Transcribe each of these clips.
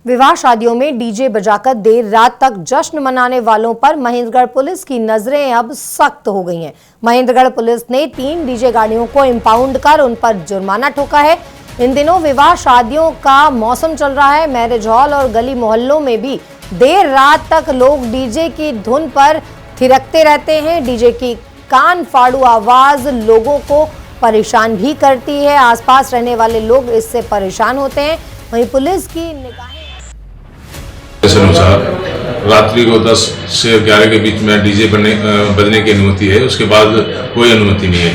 विवाह शादियों में डीजे बजाकर देर रात तक जश्न मनाने वालों पर महेंद्रगढ़ पुलिस की नजरें अब सख्त हो गई हैं। महेंद्रगढ़ पुलिस ने 3 डीजे गाड़ियों को इंपाउंड कर उन पर जुर्माना ठोका है। इन दिनों विवाह शादियों का मौसम चल रहा है। मैरिज हॉल और गली मोहल्लों में भी देर रात तक लोग डीजे की धुन पर थिरकते रहते हैं। डीजे की कान फाड़ू आवाज लोगों को परेशान भी करती है। आसपास रहने वाले लोग इससे परेशान होते हैं। वहीं पुलिस की निगाहें अनुसार रात्रि को 10 से 11 के बीच में डीजे बजने की अनुमति है, उसके बाद कोई अनुमति नहीं है।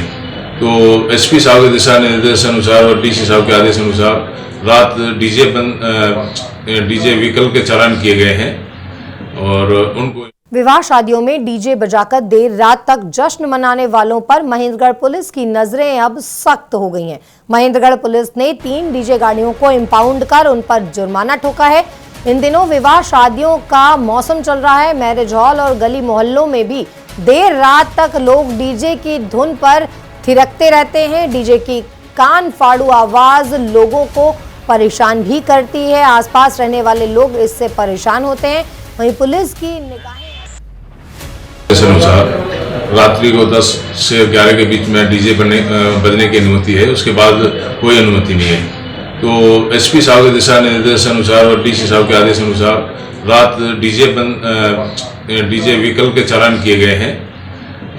तो एसपी साहब के दिशा निर्देश अनुसार और डीसी साहब के आदेश अनुसार रात डीजे व्हीकल के चालान किए गए हैं और उनको विवाह शादियों में डीजे बजाकर देर रात तक जश्न मनाने वालों पर महेंद्रगढ़ पुलिस की नजरें अब सख्त हो गई हैं। महेंद्रगढ़ पुलिस ने 3 डीजे गाड़ियों को इंपाउंड कर उन पर जुर्माना ठोका है। इन दिनों विवाह शादियों का मौसम चल रहा है। मैरिज हॉल और गली मोहल्लों में भी देर रात तक लोग डीजे की धुन पर थिरकते रहते हैं। डीजे की कान फाड़ू आवाज लोगों को परेशान भी करती है। आसपास रहने वाले लोग इससे परेशान होते हैं। वहीं पुलिस की निगाहें अनुसार रात्रि को 10 से 11 के बीच में डीजे बजने की अनुमति है, उसके बाद कोई अनुमति नहीं है। तो एसपी साहब के दिशा निर्देश अनुसार और डीसी साहब के आदेश अनुसार रात डीजे व्हीकल के चालान किए गए हैं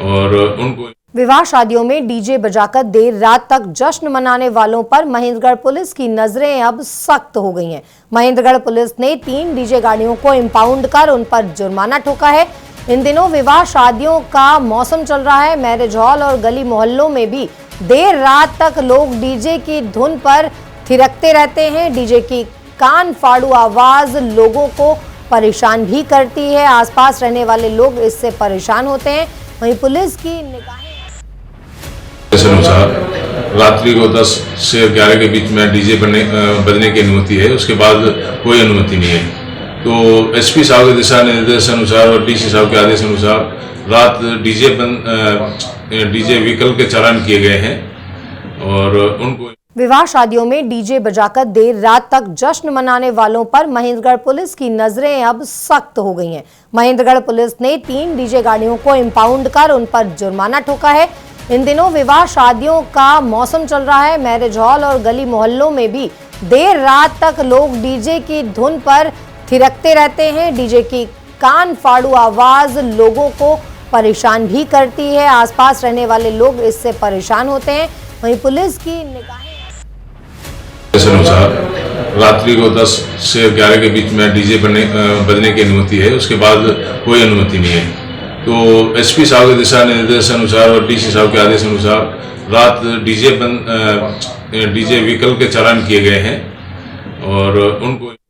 और उनको विवाह शादियों में डीजे बजाकर देर रात तक जश्न मनाने वालों पर महेंद्रगढ़ पुलिस की नजरें अब सख्त हो गई हैं। महेंद्रगढ़ पुलिस ने 3 डीजे गाड़ियों को इंपाउंड कर उन पर जुर्माना ठोका है। इन दिनों विवाह शादियों का मौसम चल रहा है। मैरिज हॉल और गली मोहल्लों में भी देर रात तक लोग डीजे की धुन पर थिरकते रहते हैं। डीजे की कान फाड़ू आवाज लोगों को परेशान भी करती है। आसपास रहने वाले लोग इससे परेशान होते हैं। वहीं पुलिस की निगाहें अनुसार रात्रि को 10 से 11 के बीच में डीजे बजने की अनुमति है, उसके बाद कोई अनुमति नहीं है। तो एसपी साहब के दिशा निर्देश अनुसार और डीसी साहब के आदेश अनुसार रात डीजे व्हीकल के चालान किए गए हैं और उनको विवाह शादियों में डीजे बजाकर देर रात तक जश्न मनाने वालों पर महेंद्रगढ़ पुलिस की नजरें अब सख्त हो गई हैं। महेंद्रगढ़ पुलिस ने 3 डीजे गाड़ियों को इंपाउंड कर उन पर जुर्माना ठोका है। इन दिनों विवाह शादियों का मौसम चल रहा है। मैरिज हॉल और गली मोहल्लों में भी देर रात तक लोग डीजे की धुन पर थिरकते रहते हैं। डीजे की कान फाड़ू आवाज लोगों को परेशान भी करती है। आसपास रहने वाले लोग इससे परेशान होते हैं। वहीं पुलिस की निगाहें अनुसार रात्रि को 10 से 11 के बीच में डीजे बजने की अनुमति है, उसके बाद कोई अनुमति नहीं है। तो एसपी साहब के दिशा निर्देश अनुसार और डीसी साहब के आदेश अनुसार रात डीजे व्हीकल के चालान किए गए हैं और उनको